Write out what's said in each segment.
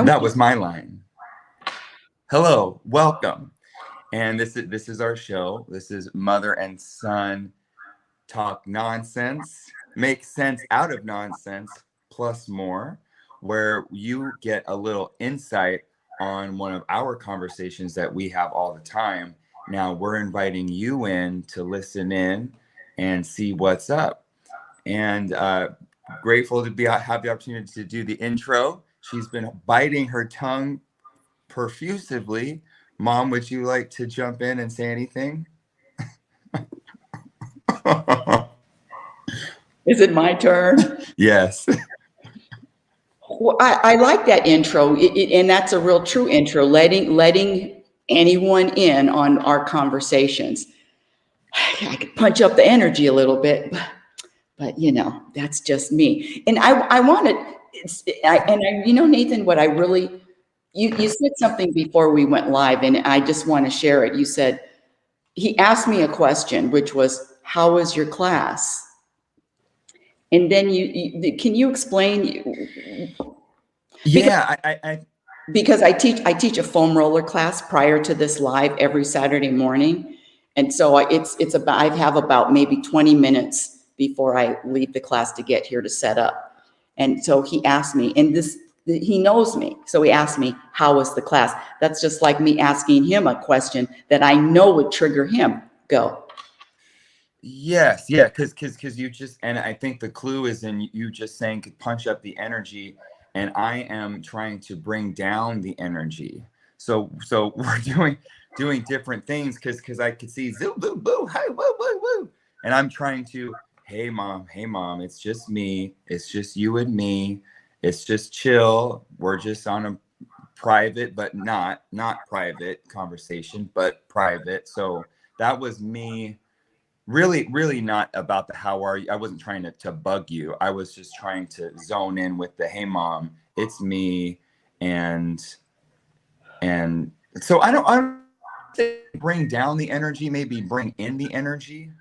That was my line. Hello, welcome. And this is our show. This is Mother and Son Talk Nonsense, Make Sense Out of Nonsense, plus more, where you get a little insight on one of our conversations that we have all the time. Now we're inviting you in to listen in and see what's up. And grateful to have the opportunity to do the intro. She's been biting her tongue profusively. Mom, would you like to jump in and say anything? Is it my turn? Yes. Well, I like that intro, and that's a real true intro, letting anyone in on our conversations. I could punch up the energy a little bit, but that's just me. And I wanted, Nathan, what I really, you said something before we went live, and I just want to share it. You said, he asked me a question, which was, how was your class? And then can you explain? Yeah, because I teach a foam roller class prior to this live every Saturday morning. And so it's about, I have about maybe 20 minutes before I leave the class to get here to set up. And so he asked me, and he knows me. So he asked me, how was the class? That's just like me asking him a question that I know would trigger him. Go. Yes, yeah, because you just, and I think the clue is in you just saying could punch up the energy, and I am trying to bring down the energy. So we're doing different things because I could see zoo boo boo hey woo woo woo, and I'm trying to hey mom, it's just me, it's just you and me, it's just chill. We're just on a private but not private conversation, but private. So that was me. Really not about the how are you. I wasn't trying to bug you. I was just trying to zone in with the hey mom, it's me. And so I don't bring down the energy, maybe bring in the energy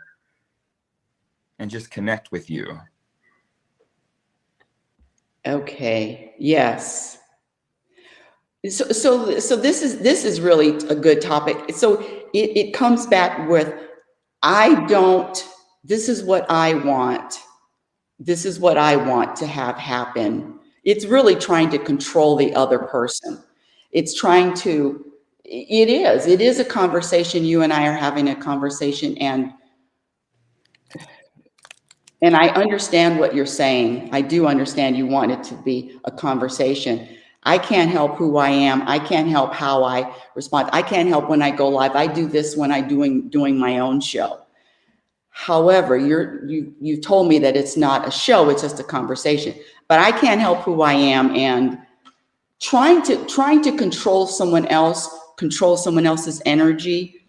and just connect with you. Okay. Yes. So this is really a good topic. So it comes back with, this is what I want. This is what I want to have happen. It's really trying to control the other person. It is a conversation. You and I are having a conversation, and I understand what you're saying. I do understand you want it to be a conversation. I can't help who I am. I can't help how I respond. I can't help when I go live. I do this when I'm doing my own show. However, you told me that it's not a show, it's just a conversation. But I can't help who I am, and trying to control someone else's energy,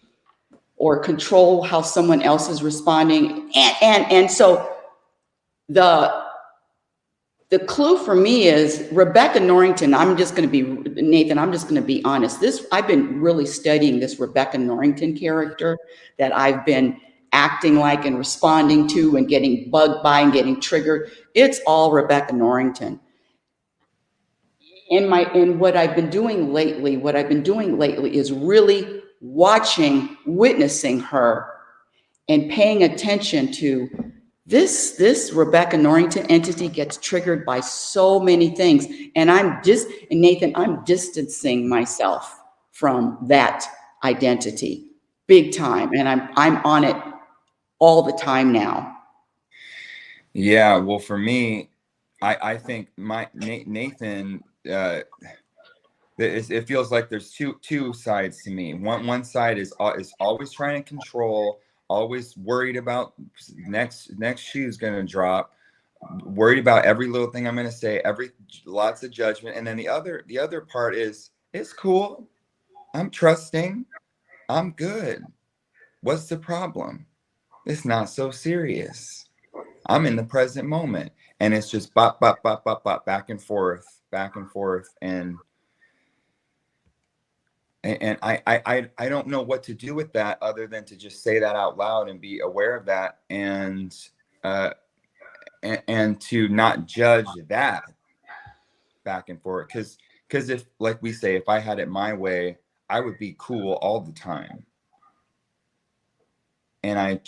or control how someone else is responding. And so the clue for me is Rebecca Norrington. Nathan, I'm just going to be honest. I've been really studying this Rebecca Norrington character that I've been acting like and responding to and getting bugged by and getting triggered. It's all Rebecca Norrington. And what I've been doing lately is really witnessing her and paying attention to this Rebecca Norrington entity gets triggered by so many things. And Nathan, I'm distancing myself from that identity big time. And I'm on it all the time now. Yeah, well, for me, I think Nathan, it feels like there's two sides to me. One side is always trying to control, always worried about next shoe's gonna drop, worried about every little thing I'm gonna say, lots of judgment. And then the other part is, it's cool, I'm trusting, I'm good. What's the problem? It's not so serious. I'm in the present moment. And it's just bop, bop, bop, bop, bop, back and forth. And I don't know what to do with that other than to just say that out loud and be aware of that, and to not judge that back and forth. Because Because if, like we say, if I had it my way, I would be cool all the time. And I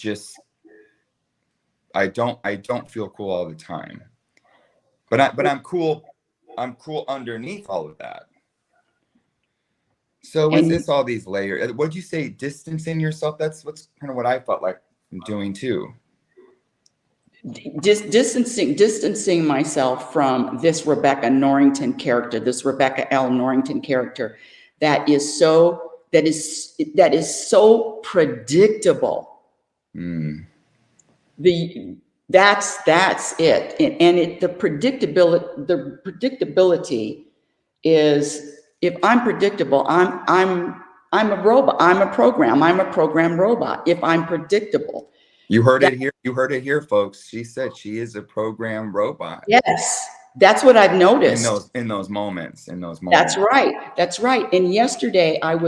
don't feel cool all the time. But I'm cool. I'm cool underneath all of that. So And it's all these layers. What'd you say? Distancing yourself? That's what's kind of what I felt like I'm doing too. just distancing myself from this Rebecca Norrington character, this Rebecca L. Norrington character that is so predictable. Mm. That's it. And the predictability is, if I'm predictable, I'm a robot. I'm a program robot. If I'm predictable. You heard it here. You heard it here, folks. She said she is a program robot. Yes, that's what I've noticed. In those moments. That's right. That's right. And yesterday I'm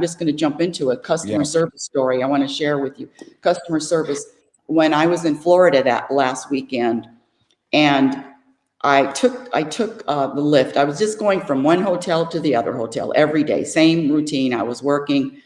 just going to jump into a customer service story I want to share with you. Customer service. When I was in Florida that last weekend, and I took the Lyft. I was just going from one hotel to the other hotel every day, same routine. I was working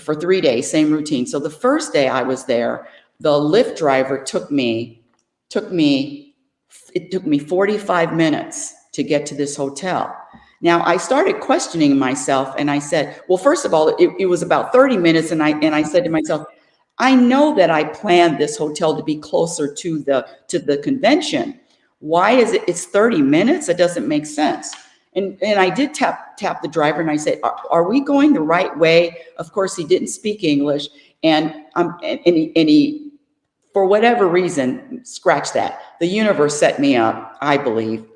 for 3 days, same routine. So the first day I was there, the Lyft driver it took me 45 minutes to get to this hotel. Now I started questioning myself, and I said, well, first of all, it was about 30 minutes. And I said to myself, I know that I planned this hotel to be closer to the convention. Why is it's 30 minutes? It doesn't make sense. And I did tap the driver, and I said, are we going the right way? Of course, he didn't speak English. And he, for whatever reason, scratch that. The universe set me up, I believe.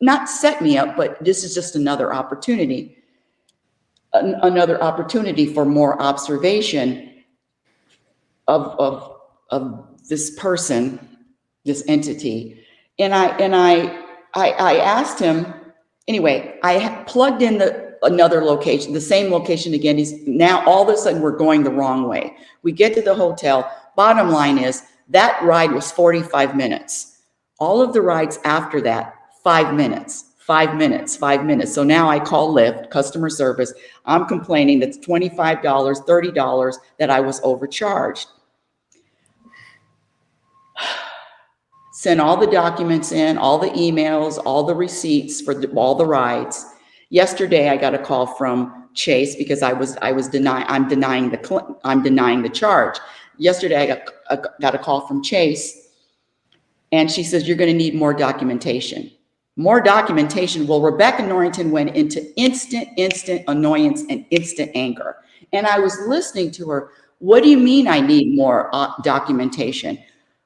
Not set me up, but this is just another opportunity for more observation of this person, this entity. And I asked him, anyway, I plugged in another location, the same location again. Now all of a sudden we're going the wrong way. We get to the hotel. Bottom line is that ride was 45 minutes. All of the rides after that, 5 minutes. So now I call Lyft, customer service. I'm complaining that's $25, $30 that I was overcharged. Sent all the documents in, all the emails, all the receipts for all the rides. Yesterday, I got a call from Chase because I'm denying the charge. Yesterday, I got a call from Chase, and she says, you're going to need more documentation. More documentation. Well, Rebecca Norrington went into instant annoyance and instant anger. And I was listening to her. What do you mean I need more documentation?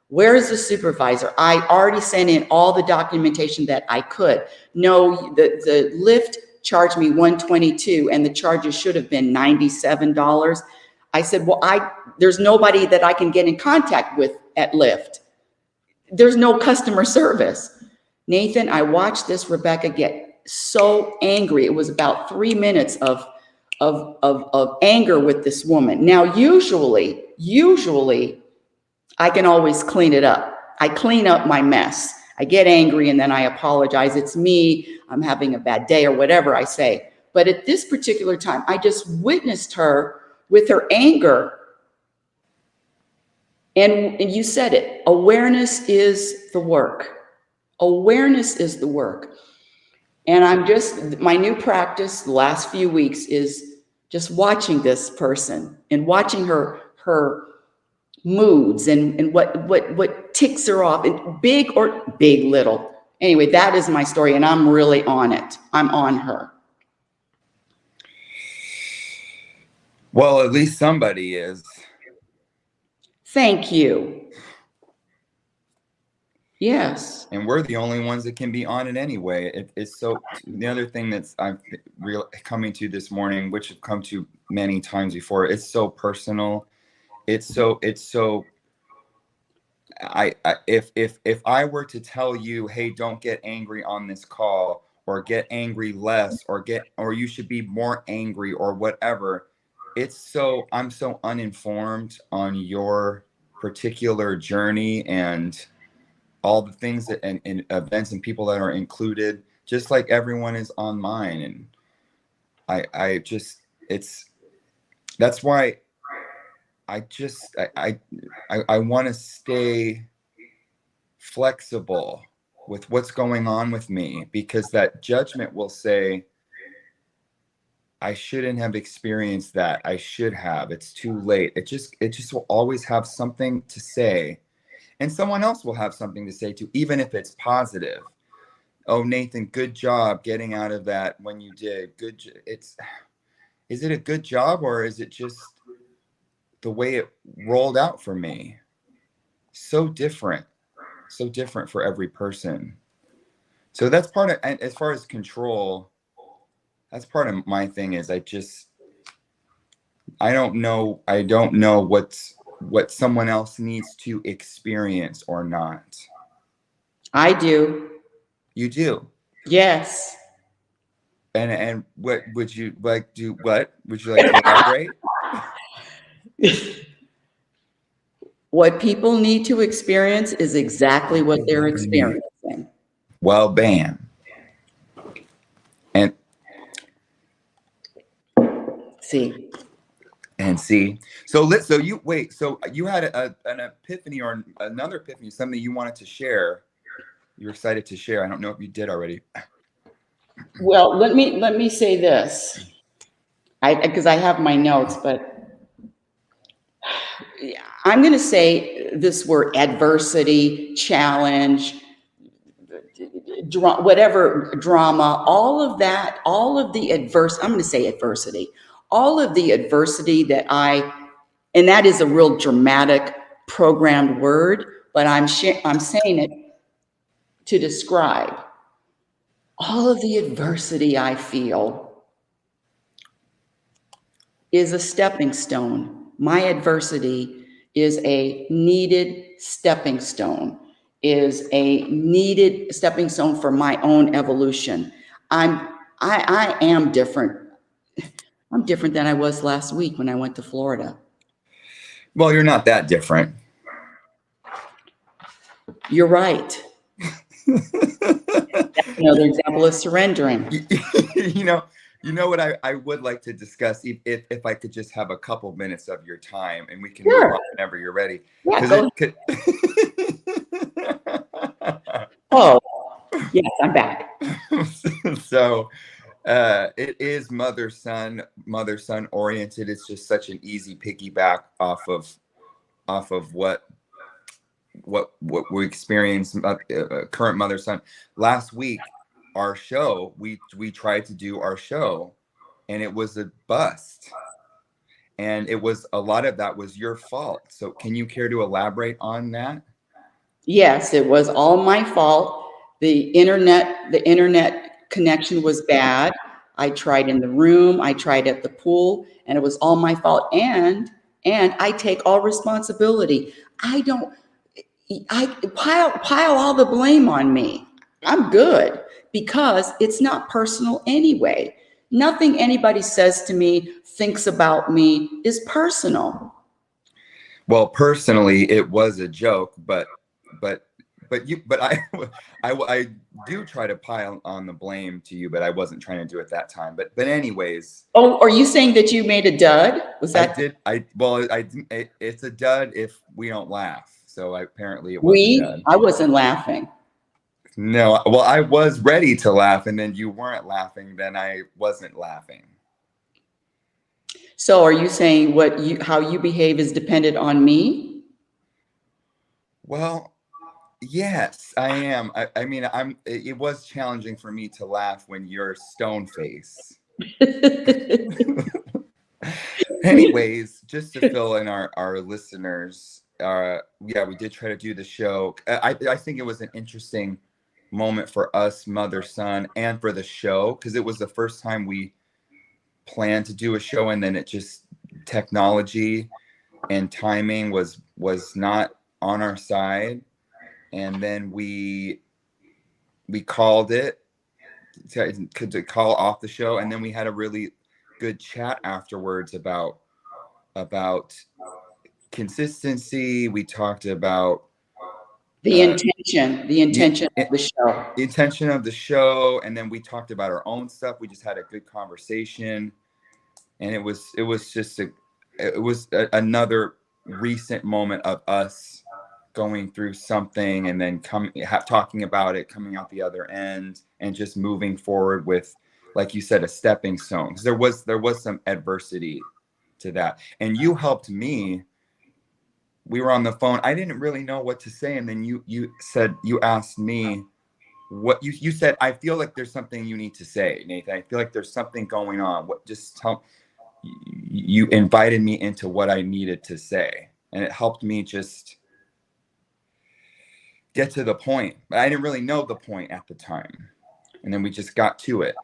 Where is the supervisor? I already sent in all the documentation that I could. No, the Lyft charged me $122, and the charges should have been $97. I said, well, there's nobody that I can get in contact with at Lyft. There's no customer service. Nathan, I watched this Rebecca get so angry. It was about 3 minutes of anger with this woman. Now, usually, I can always clean it up. I clean up my mess. I get angry and then I apologize. It's me. I'm having a bad day or whatever I say. But at this particular time, I just witnessed her with her anger. And you said it. Awareness is the work. Awareness is the work. And my new practice the last few weeks is just watching this person and watching her moods and what ticks her off, and big little. Anyway, that is my story, and I'm really on it. I'm on her. Well, at least somebody is. Thank you. Yes. And we're the only ones that can be on it anyway. It's so, the other thing that's I'm coming to this morning, which have come to many times before, it's so personal. If I were to tell you, hey, don't get angry on this call, or get angry less, or you should be more angry, or whatever, I'm so uninformed on your particular journey and all the things that and events and people that are included, just like everyone is on mine. And I just, that's why I want to stay flexible with what's going on with me, because that judgment will say, I shouldn't have experienced that. I should have. It's too late. It just will always have something to say. And someone else will have something to say too, even if it's positive. Oh, Nathan, good job getting out of that when you did. Is it a good job, or is it just the way it rolled out for me? So different for every person. So that's part of, and as far as control, that's part of my thing is I don't know what someone else needs to experience or not. I do. You do. Yes. And what would you like to elaborate? What people need to experience is exactly what they're experiencing. Well, bam. And See, so you had an epiphany or another epiphany, something you wanted to share. You're excited to share. I don't know if you did already. well, let me say this. Because I have my notes, but I'm going to say this word: adversity, challenge, whatever drama, all of that, all of the I'm going to say adversity, all of the adversity and that is a real dramatic programmed word, but I'm saying it to describe all of the adversity I feel is a stepping stone. My adversity is a needed stepping stone, is a needed stepping stone for my own evolution. I am different. I'm different than I was last week when I went to Florida. Well, you're not that different. You're right. That's another example of surrendering. You know what I would like to discuss, if I could just have a couple minutes of your time, and we can move on whenever you're ready. Yeah, go ahead. Oh, yes, I'm back. So it is mother-son oriented. It's just such an easy piggyback off of what we experienced, current mother-son. Last week, our show, we tried to do our show, and it was a bust. And a lot of that was your fault. So can you care to elaborate on that? Yes, it was all my fault. The internet connection was bad. I tried in the room, I tried at the pool, and it was all my fault. And I take all responsibility. I pile all the blame on me. I'm good because it's not personal anyway. Nothing anybody says to me, thinks about me is personal. Well, personally, it was a joke, but I do try to pile on the blame to you, but I wasn't trying to do it that time. But anyways. Oh, are you saying that you made a dud? Was that? It's a dud if we don't laugh. So apparently it was a dud. I wasn't laughing. No, well, I was ready to laugh, and then you weren't laughing. Then I wasn't laughing. So are you saying how you behave is dependent on me? Well, yes, I am. I mean, it was challenging for me to laugh when you're stone face. Anyways, just to fill in our listeners, we did try to do the show. I think it was an interesting moment for us, mother-son, and for the show, because it was the first time we planned to do a show, and then it just, technology and timing was not on our side, and then we called it to call off the show, and then we had a really good chat afterwards about consistency. We talked about The intention of the show. the intention of the show, and then we talked about our own stuff. We just had a good conversation, and it was just another recent moment of us going through something and then talking about it, coming out the other end, and just moving forward with, like you said, a stepping stone. 'Cause there was some adversity to that, and you helped me. We were on the phone. I didn't really know what to say, and then you asked me what you said. I feel like there's something you need to say, Nathan. I feel like there's something going on. What? Just tell. You invited me into what I needed to say, and it helped me just get to the point. But I didn't really know the point at the time, and then we just got to it.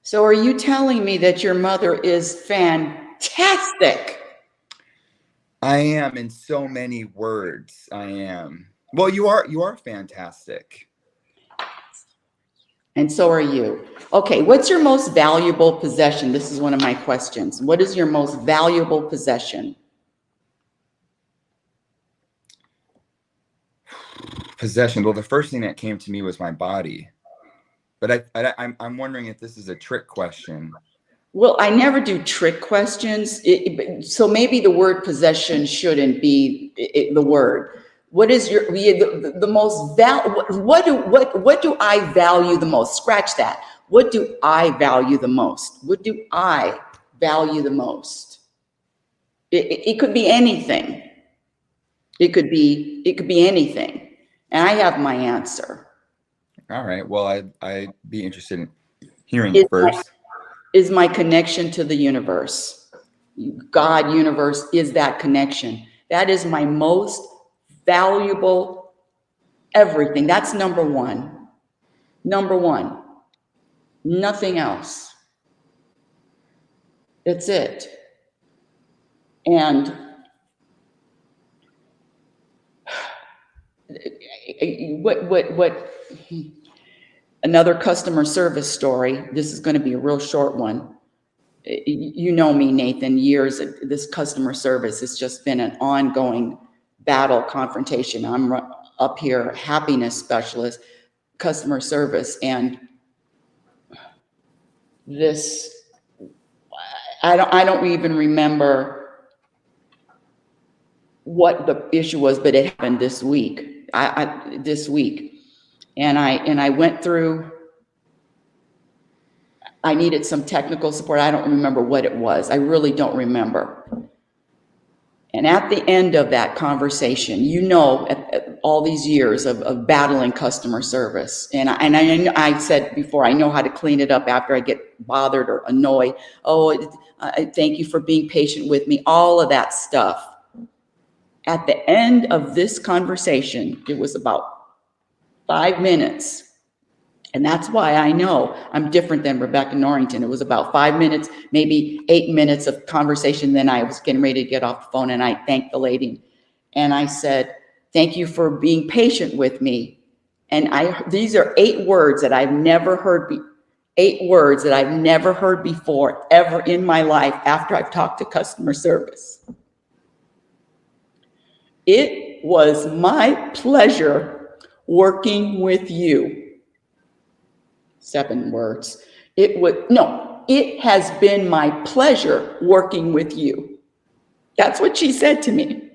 So are you telling me that your mother is fantastic? I am, in so many words. I am. Well, you are fantastic. And so are you. Okay, what's your most valuable possession? This is one of my questions. What is your most valuable possession? Possession. Well, the first thing that came to me was my body. But I'm wondering if this is a trick question. Well, I never do trick questions. So maybe the word possession shouldn't be the word. What is the most what do I value the most? Scratch that. What do I value the most? What do I value the most? It could be anything. It could be anything. And I have my answer. All right. Well, I'd be interested in hearing first. Is my connection to the universe. God, universe is that connection. That is my most valuable everything. That's number one. Number one. Nothing else. That's it. And what another customer service story. This is going to be a real short one. You know me, Nathan, years of this customer service. It's just been an ongoing battle, confrontation. I'm up here, happiness specialist, customer service. And this, I don't even remember what the issue was, but it happened this week. This week. And I went through, I needed some technical support. I don't remember what it was. I really don't remember. And at the end of that conversation, at all these years of battling customer service, and I said before, I know how to clean it up after I get bothered or annoyed. Oh, thank you for being patient with me, all of that stuff. At the end of this conversation, it was about 5 minutes. And that's why I know I'm different than Rebecca Norrington. It was about 5 minutes, maybe 8 minutes of conversation. Then I was getting ready to get off the phone, and I thanked the lady. And I said, thank you for being patient with me. And these are 8 words that I've never heard, 8 words that I've never heard before, ever in my life after I've talked to customer service. It was my pleasure working with you. 7 words. It has been my pleasure working with you. That's what she said to me.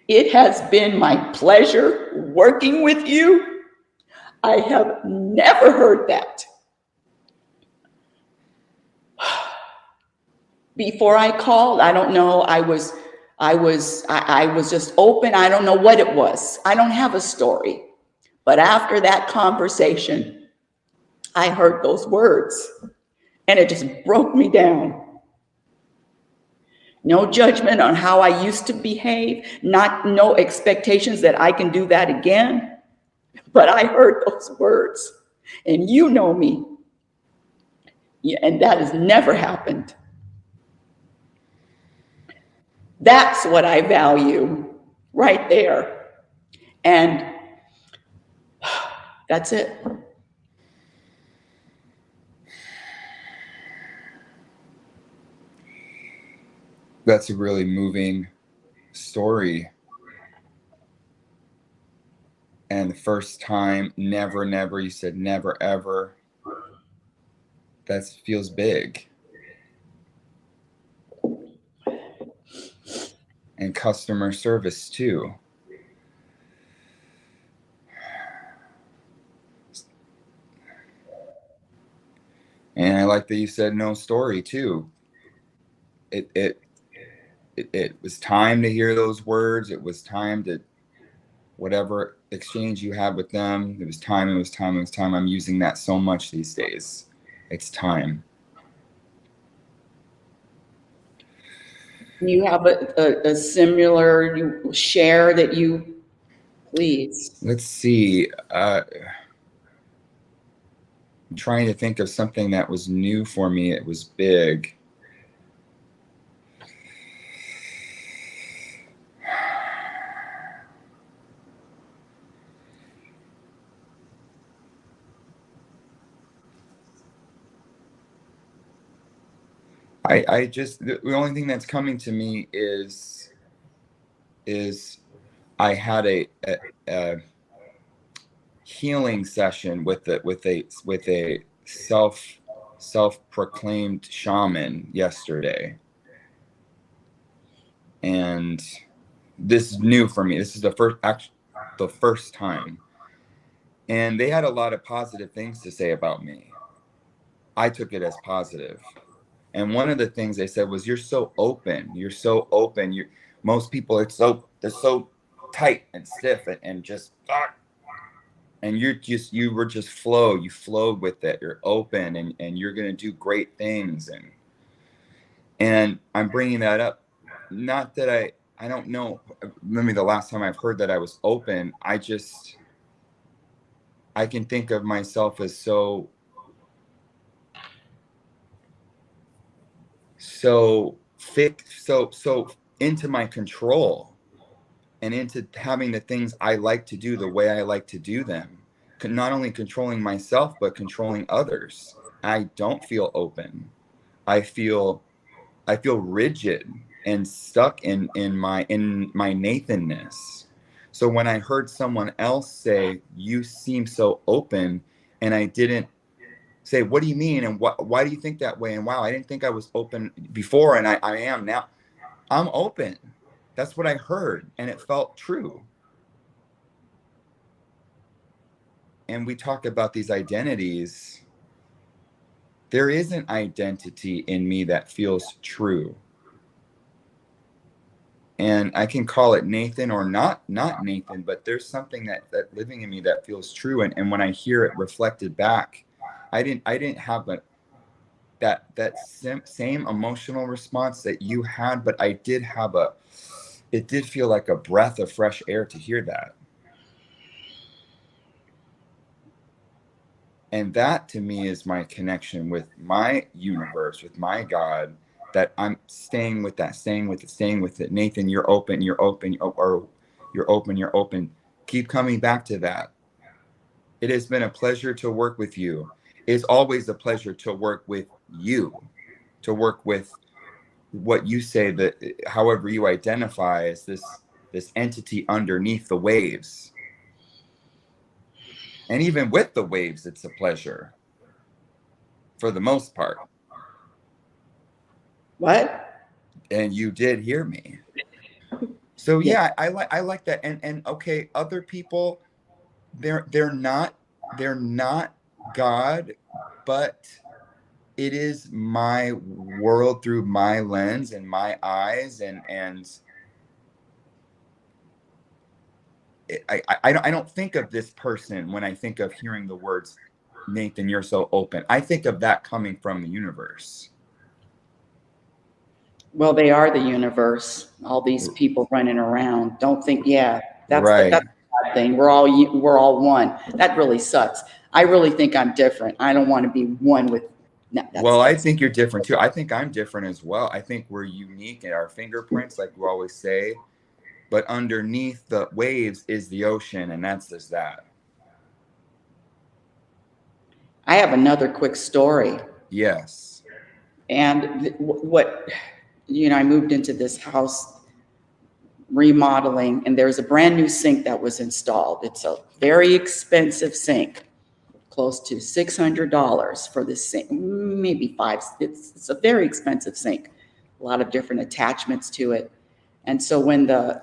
It has been my pleasure working with you. I have never heard that. Before I called, I don't know, I was just open. I don't know what it was. I don't have a story. But after that conversation, I heard those words, and it just broke me down. No judgment on how I used to behave, no expectations that I can do that again. But I heard those words, and you know me, and that has never happened. That's what I value right there. And that's it. That's a really moving story. And the first time, never, never, you said never, ever. That feels big. And customer service too. And I like that you said no story too. It was time to hear those words. It was time to whatever exchange you had with them. It was time. It was time. It was time. I'm using that so much these days. It's time. You have a similar share that you, please. Let's see. I'm trying to think of something that was new for me. It was big. I just, the only thing that's coming to me is I had a healing session with a self-proclaimed shaman yesterday. And this is new for me. This is the first time. And they had a lot of positive things to say about me. I took it as positive. And one of the things they said was, you're so open. You're so open. Most people, they're so tight and stiff and just, and you were just you flowed with it. You're open and you're going to do great things. And I'm bringing that up. Not that I don't know, maybe the last time I've heard that I was open, I can think of myself as so into my control and into having the things I like to do the way I like to do them, not only controlling myself but controlling others. I don't feel open. I feel rigid and stuck in my Nathanness. So when I heard someone else say, you seem so open, and I didn't say, what do you mean? And why do you think that way? And wow, I didn't think I was open before. And I am now. I'm open. That's what I heard. And it felt true. And we talk about these identities. There is an identity in me that feels true. And I can call it Nathan or not Nathan, but there's something that living in me that feels true. And when I hear it reflected back, I didn't have that same emotional response that you had, but I did have it did feel like a breath of fresh air to hear that. And that to me is my connection with my universe, with my God, that I'm staying with it. Nathan, you're open, or you're open. Keep coming back to that. It has been a pleasure to work with you. It's always a pleasure to work with you, to work with what you say, that however you identify as this entity underneath the waves. And even with the waves, it's a pleasure for the most part. What? And you did hear me. So yeah, I like that. And okay, other people, they're not God, but it is my world through my lens and my eyes, and I don't think of this person when I think of hearing the words, Nathan, you're so open. I think of that coming from the universe. Well, they are the universe. All these people running around. Don't think, that's right. That's the bad thing. We're all one. That really sucks. I really think I'm different. I don't want to be one with. No, I think you're different too. I think I'm different as well. I think we're unique in our fingerprints, like we always say. But underneath the waves is the ocean, and that's just that. I have another quick story. Yes. And I moved into this house remodeling, and there's a brand new sink that was installed. It's a very expensive sink, close to $600 for this sink, maybe five. It's a very expensive sink, a lot of different attachments to it. And so when the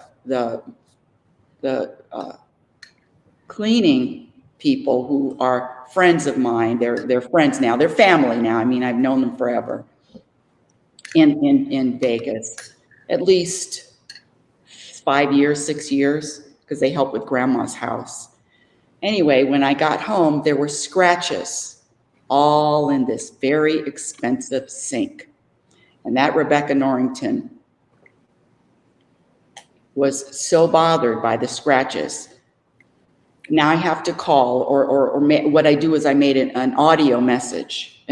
cleaning people, who are friends of mine, they're friends now, they're family now. I mean, I've known them forever in Vegas, at least 5 years, 6 years, because they help with grandma's house. Anyway, when I got home, there were scratches all in this very expensive sink. And that Rebecca Norrington was so bothered by the scratches. Now I have to call, or what I do is I made an audio message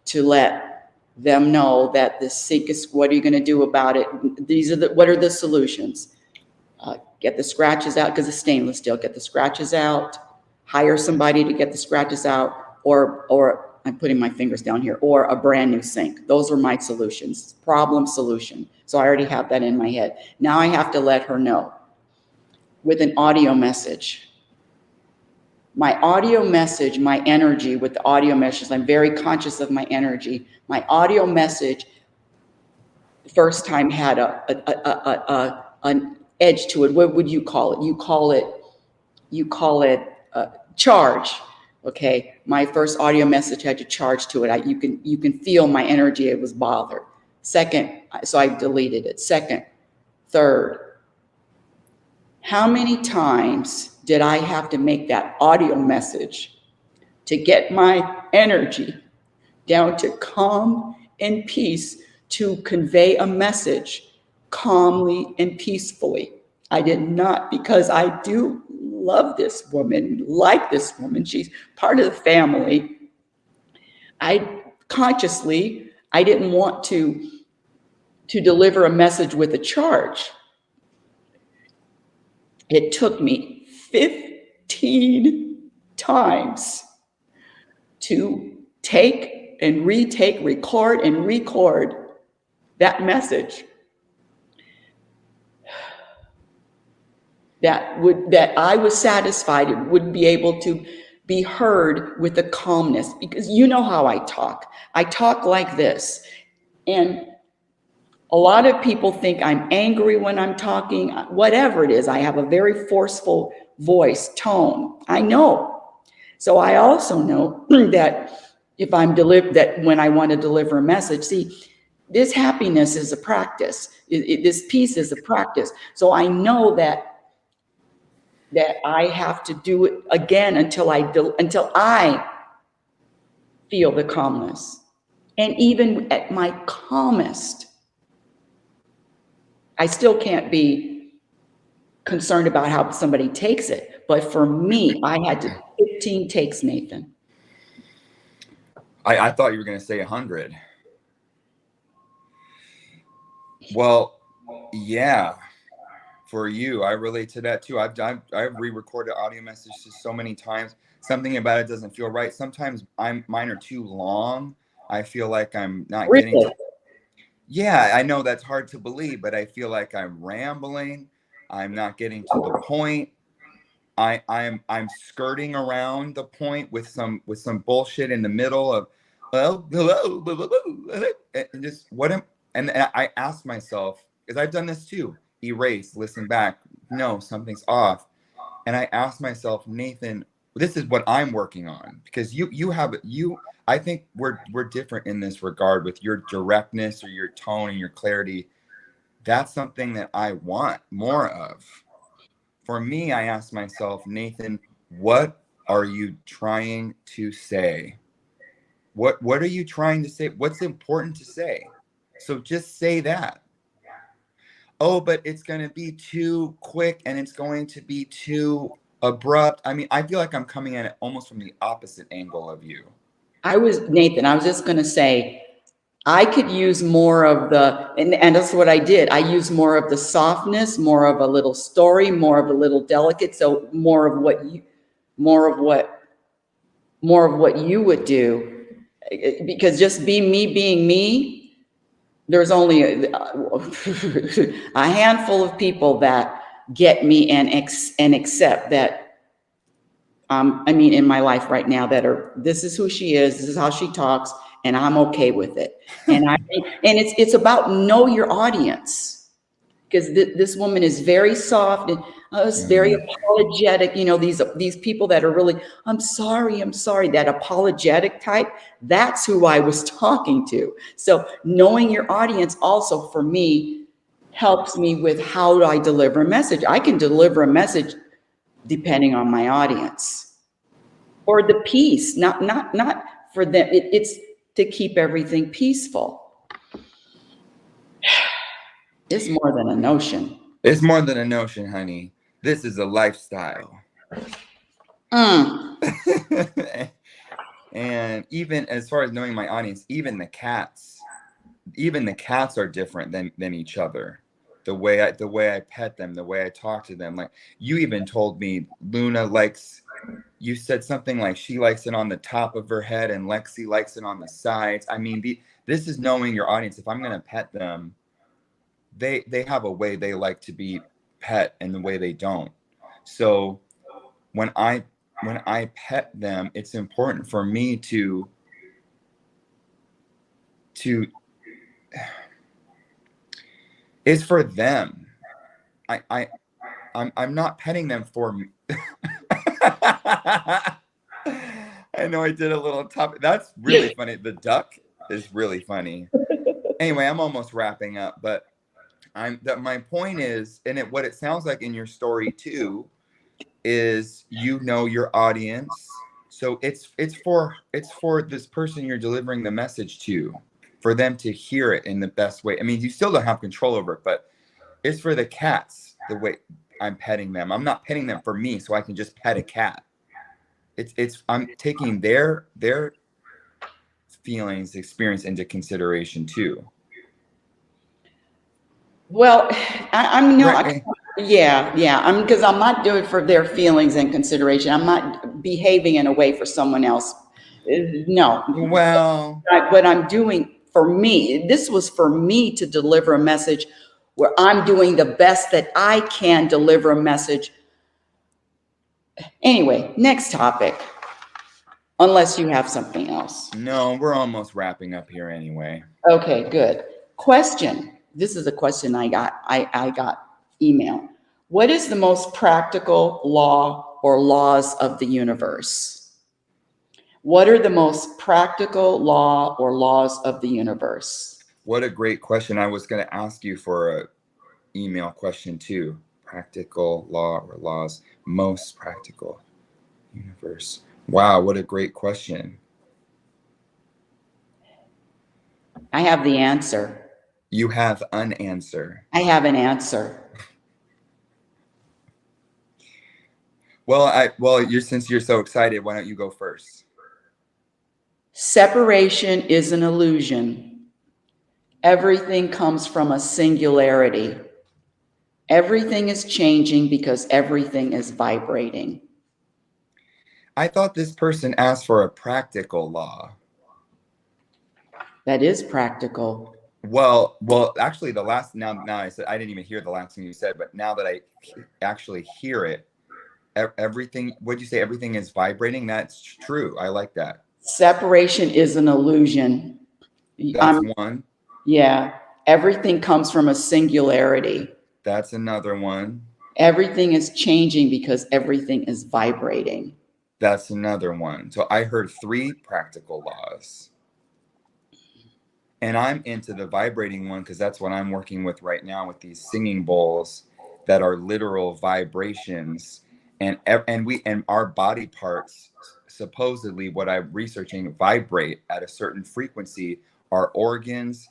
to let them know that the sink is, what are you going to do about it? What are the solutions? Get the scratches out, because it's stainless steel. Get the scratches out, hire somebody to get the scratches out, or I'm putting my fingers down here, or a brand new sink. Those are my solutions, problem solution. So I already have that in my head. Now I have to let her know with an audio message. My audio message, my energy with the audio messages, I'm very conscious of my energy. My audio message, the first time, had an edge to it. What would you call it? You call it charge. Okay, my first audio message had a charge to it. You can feel my energy. It was bothered. Second, so I deleted it. Second, third, how many times did I have to make that audio message to get my energy down to calm and peace, to convey a message calmly and peacefully? I did not, because I do love this woman, like this woman. She's part of the family. I didn't want to deliver a message with a charge. It took me 15 times to take and retake, record and record that message that I was satisfied it would be able to be heard with a calmness, because you know how I talk. I talk like this. And a lot of people think I'm angry when I'm talking, whatever it is. I have a very forceful voice tone. I know. So I also know that if I'm that when I want to deliver a message, see, this happiness is a practice. This peace is a practice. So I know that I have to do it again until I feel the calmness. And even at my calmest, I still can't be concerned about how somebody takes it. But for me, I had to 15 takes, Nathan. I thought you were going to say 100. Well, yeah, for you, I relate to that too. I've re-recorded audio messages so many times. Something about it doesn't feel right. Sometimes mine are too long. I feel like I'm not getting to. Yeah, I know that's hard to believe, but I feel like I'm rambling. I'm not getting to the point. I'm skirting around the point with some bullshit in the middle of, well, hello, blah, blah, blah, and just and I ask myself, because I've done this too, erase, listen back, no, something's off. And I ask myself, Nathan, this is what I'm working on, because I think we're different in this regard with your directness or your tone and your clarity. That's something that I want more of. For me, I ask myself, Nathan, what are you trying to say? What are you trying to say? What's important to say? So just say that. Oh, but it's going to be too quick and it's going to be too abrupt. I mean, I feel like I'm coming at it almost from the opposite angle of you. Nathan, I was just going to say, I could use more of and that's what I did. I used more of the softness, more of a little story, more of a little delicate. So more of what you would do, because just being me, there's only a handful of people that get me and accept that. I mean, in my life right now, that are, this is who she is, this is how she talks, and I'm okay with it. And it's about know your audience, because this woman is very soft and it's very apologetic. You know, these people that are really, I'm sorry, that apologetic type, that's who I was talking to. So knowing your audience also, for me, helps me with how do I deliver a message. I can deliver a message depending on my audience, or the peace, not for them. It's to keep everything peaceful. It's more than a notion. It's more than a notion, honey. This is a lifestyle. And even as far as knowing my audience, even the cats are different than each other. The way I pet them, the way I talk to them. Like, you even told me Luna likes, you said something like she likes it on the top of her head and Lexi likes it on the sides. I mean, this is knowing your audience. If I'm going to pet them, they have a way they like to be pet and the way they don't. So when I pet them, it's important for me to it's for them. I'm not petting them for me. I know I did a little top. That's really funny. The duck is really funny. Anyway, I'm almost wrapping up, but my point is, and what it sounds like in your story too, is you know your audience. So it's for this person you're delivering the message to, for them to hear it in the best way. I mean, you still don't have control over it, but it's for the cats, the way I'm petting them. I'm not petting them for me so I can just pet a cat. I'm taking their feelings, experience into consideration too. Well, I'm Right. because I'm not doing it for their feelings and consideration. I'm not behaving in a way for someone else. No. Well, But I'm doing for me. This was for me to deliver a message where I'm doing the best that I can deliver a message. Anyway, next topic. Unless you have something else. no, we're almost wrapping up here anyway. Okay, good. Question. This is a question I got. I got email. What is the most practical law or laws of the universe? What are the most practical law or laws of the universe? What a great question. I was going to ask you for a email question too. Practical law or laws, most practical universe. Wow, what a great question. I have the answer. You have an answer. I have an answer. Well, since you're so excited, why don't you go first? Separation is an illusion. Everything comes from a singularity. Everything is changing because everything is vibrating. I thought this person asked for a practical law. That is practical. Well, actually now I said, I didn't even hear the last thing you said, but now that I actually hear it, everything, what'd you say? Everything is vibrating. That's true. I like that. Separation is an illusion. That's one. Yeah. Everything comes from a singularity. That's another one. Everything is changing because everything is vibrating. That's another one. So I heard 3 practical laws. And I'm into the vibrating one because that's what I'm working with right now with these singing bowls that are literal vibrations. And our body parts, supposedly what I'm researching, vibrate at a certain frequency. Our organs,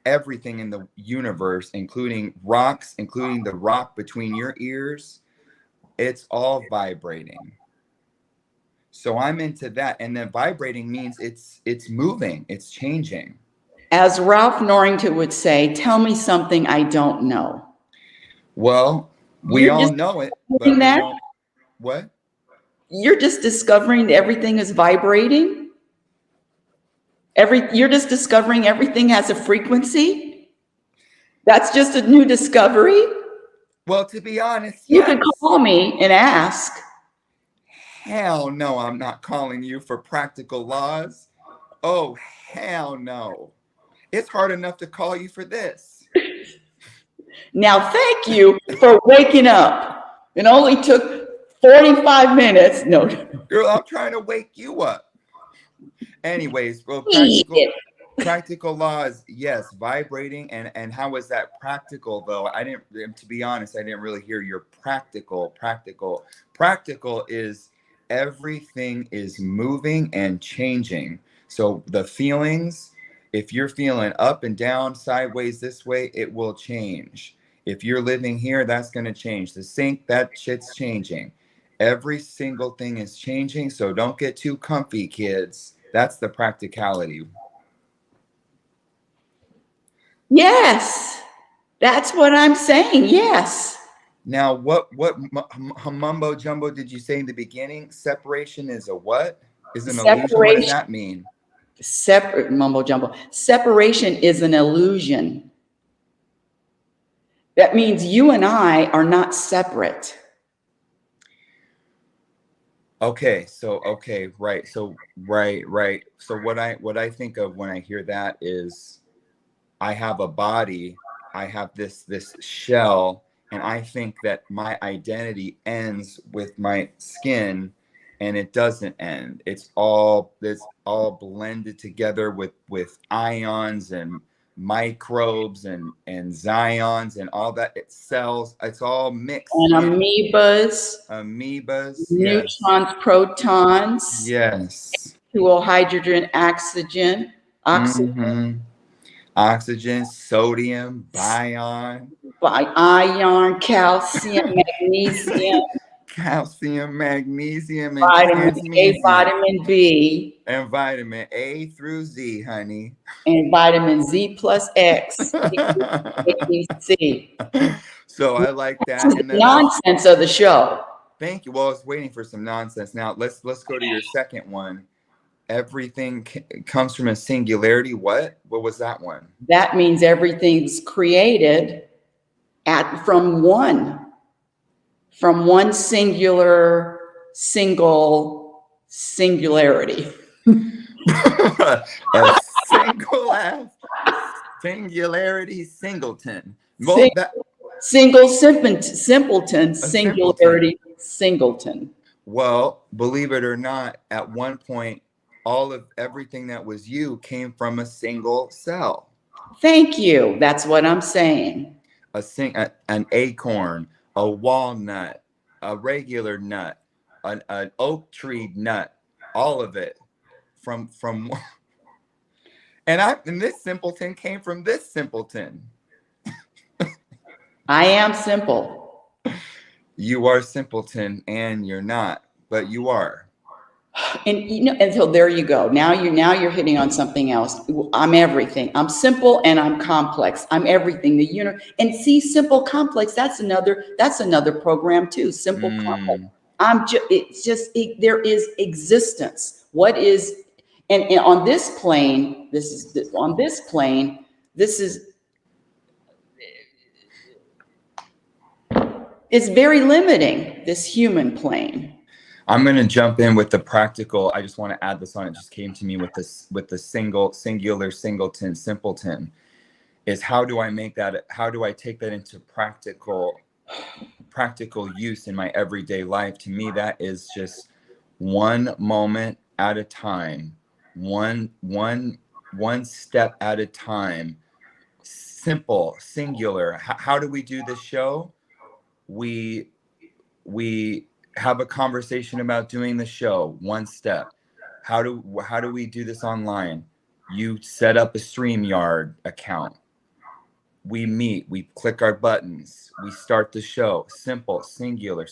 everything in the universe, including rocks, including the rock between your ears, it's all vibrating. So I'm into that. And then vibrating means it's moving, it's changing. As Ralph Norrington would say, tell me something I don't know. Well, we all know it. But what? You're just discovering that everything is vibrating? You're just discovering everything has a frequency? That's just a new discovery. Well, to be honest, You yes. could call me and ask. Hell no, I'm not calling you for practical laws. Oh, hell no. It's hard enough to call you for this. Now, thank you for waking up. It only took 45 minutes. No, Girl, I'm trying to wake you up. Anyways, well, shit. practical laws, yes, vibrating. And how was that practical though? I didn't, to be honest, I didn't really hear your practical. Practical is everything is moving and changing. So the feelings, if you're feeling up and down, sideways, this way, it will change. If you're living here, that's going to change. The sink, that shit's changing. Every single thing is changing. So don't get too comfy, kids. That's the practicality. Yes, that's what I'm saying. Yes. Now, what mumbo jumbo did you say in the beginning? Separation is a what? Is an illusion? What does that mean? Separate mumbo jumbo. Separation is an illusion. That means you and I are not separate. Okay, right. So right. So what I think of when I hear that is I have a body, I have this shell, and I think that my identity ends with my skin, and it doesn't end. It's all blended together with ions and microbes and zions and all that. It cells. It's all mixed. And amoebas, Yes. neutrons, protons, Yes. H2O, hydrogen, oxygen, Oxygen, sodium, ion, calcium, magnesium, calcium, magnesium, and vitamin A, transmesium. vitamin B, and vitamin A through Z, honey. and vitamin Z plus X, C. So I like that. And then nonsense of the show. Thank you. Well, I was waiting for some nonsense. Now let's go to your second one. Everything comes from a singularity. What was that one? That means everything's created from one singularity. A singularity singleton. Well, Simpleton, singularity, singleton. Well, believe it or not, at one point, all of everything that was you came from a single cell. Thank you. That's what I'm saying. An acorn, a walnut, a regular nut, an oak tree nut, all of it from and this simpleton came from this simpleton. I am simple. You are simpleton and you're not, but you are. And until there you go. Now you're hitting on something else. I'm everything. I'm simple and I'm complex. I'm everything. And see, simple complex. That's another program too. Simple complex. There is existence. What is, and on this plane, it's very limiting, this human plane. I'm going to jump in with the practical. I just want to add this on. It just came to me with the singular singleton, simpleton, is how do I take that into practical use in my everyday life? To me, that is just one moment at a time, one step at a time, simple, singular. How do we do this show? We have a conversation about doing the show, one step. How do we do this online? You set up a StreamYard account. We meet, we click our buttons, we start the show. Simple, singular.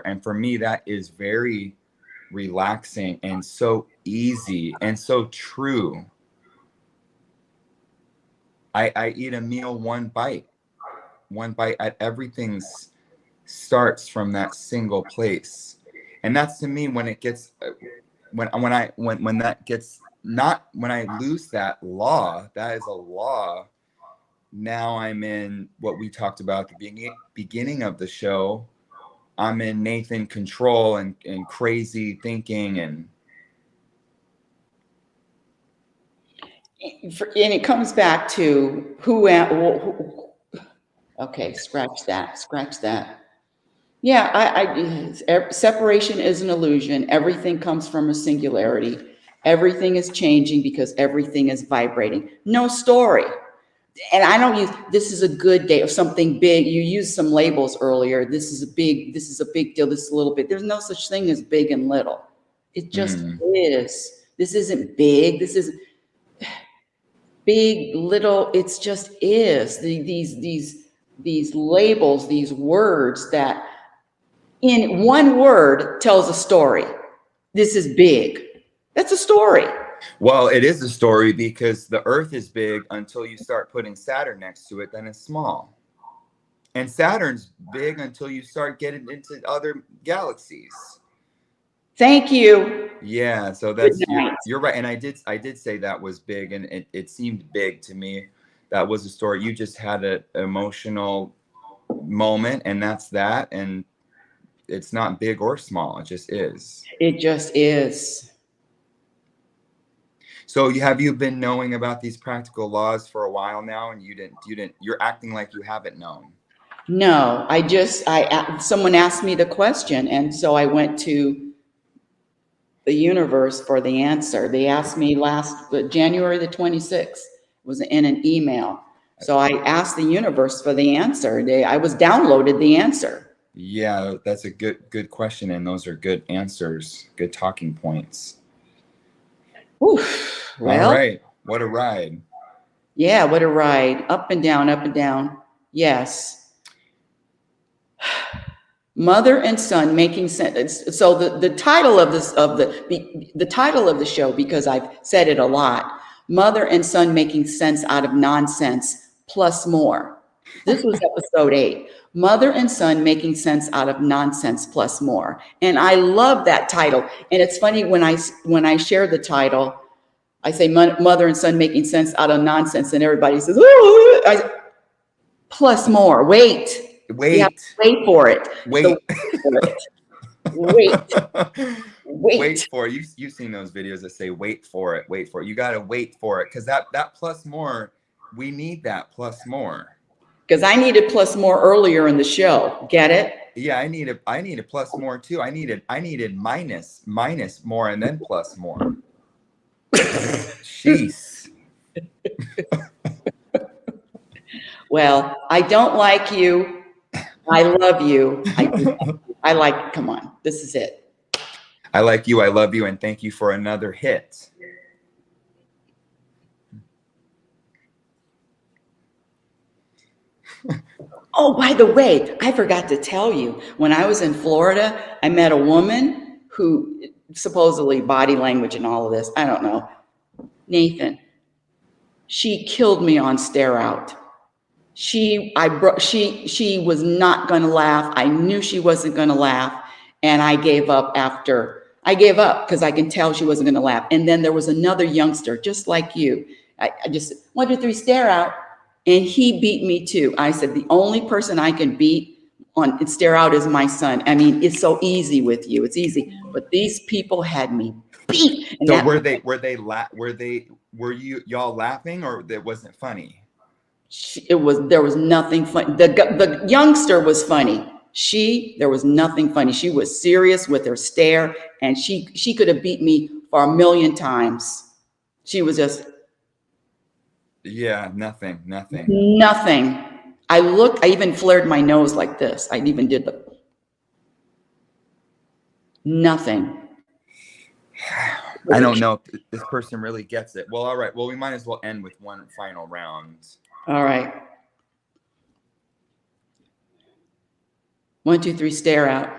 And for me, that is very relaxing and so easy and so true. I eat a meal one bite at everything's starts from that single place. And that's to me when it gets when I lose that law, that is a law, now I'm in what we talked about at the beginning of the show. I'm in Nathan control and crazy thinking and it comes back to okay, scratch that. Yeah, separation is an illusion. Everything comes from a singularity. Everything is changing because everything is vibrating. No story. And I don't use this is a good day or something big. You used some labels earlier. This is a big deal. This is a little bit. There's no such thing as big and little. It just is. This isn't big. This is big, little. It's just is. These labels, these words that in one word tells a story. This is big. That's a story. well, it is a story because the Earth is big until you start putting Saturn next to it, then it's small. And Saturn's big until you start getting into other galaxies. Thank you. Yeah, so that's you're right. And I did say that was big, and it seemed big to me. That was a story. You just had an emotional moment, and that's that. And it's not big or small, it just is. It just is. So have you been knowing about these practical laws for a while now, and you're acting like you haven't known? No, someone asked me the question, and so I went to the universe for the answer. They asked me January the 26th, it was in an email. So I asked the universe for the answer. I was downloaded the answer. Yeah, that's a good question, and those are good answers, good talking points. Oof, well, all right, what a ride. Yeah, what a ride. Up and down, up and down. Yes. Mother and son making sense. So the title of the title of the show, because I've said it a lot, Mother and Son Making Sense Out of Nonsense Plus More. This was episode 8. Mother and Son Making Sense Out of Nonsense Plus More. And I love that title. And it's funny when I share the title, I say mother and son making sense out of nonsense, and everybody says, "Ooh, plus more." Wait. You have to wait for it. Wait. So wait. Wait for it. You've seen those videos that say wait for it, wait for it. You got to wait for it, because that plus more, we need that plus more. Because I needed plus more earlier in the show. Get it? Yeah, I need a plus more too. I needed minus more and then plus more. Jeez. Well, I don't like you. I love you. I like, come on, this is it. I like you, I love you, and thank you for another hit. Oh, by the way, I forgot to tell you, when I was in Florida, I met a woman who supposedly body language and all of this, I don't know. Nathan, she killed me on Stare Out. She was not going to laugh. I knew she wasn't going to laugh. And I gave up because I can tell she wasn't going to laugh. And then there was another youngster, just like you. I just, 1, 2, 3, Stare Out. And he beat me too. I said, the only person I can beat on Stare Out is my son. I mean, it's so easy with you. It's easy. But these people had me beat. And so were y'all laughing, or that wasn't funny? There was nothing funny. The youngster was funny. There was nothing funny. She was serious with her stare, and she could have beat me for 1,000,000 times. She was just. Yeah, nothing. Nothing. I even flared my nose like this. I even did nothing. I don't know if this person really gets it. Well, all right. Well, we might as well end with one final round. All right. 1, 2, 3, Stare Out.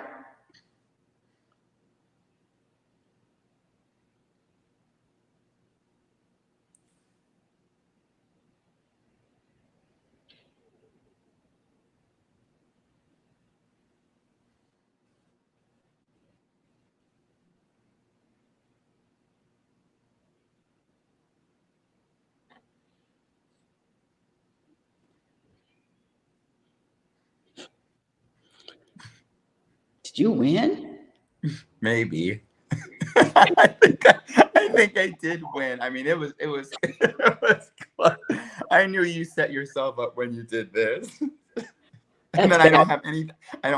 you win? Maybe. I think I did win. I mean, it was it was close. I knew you set yourself up when you did this. And That's then I don't bad.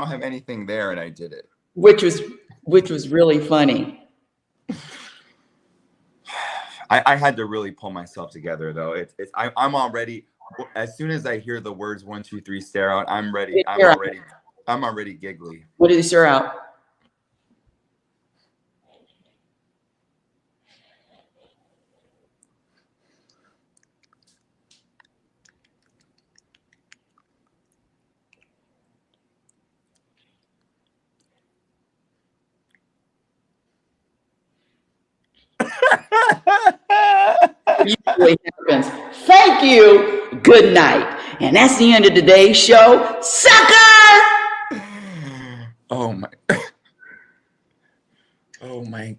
have anything there, and I did it. Which was really funny. I had to really pull myself together though. I'm already, as soon as I hear the words 1, 2, 3 stare out, I'm ready. I'm already giggly. What did he stare out? Usually happens. Thank you. Good night. And that's the end of today's show. Sucker! Oh my. Oh my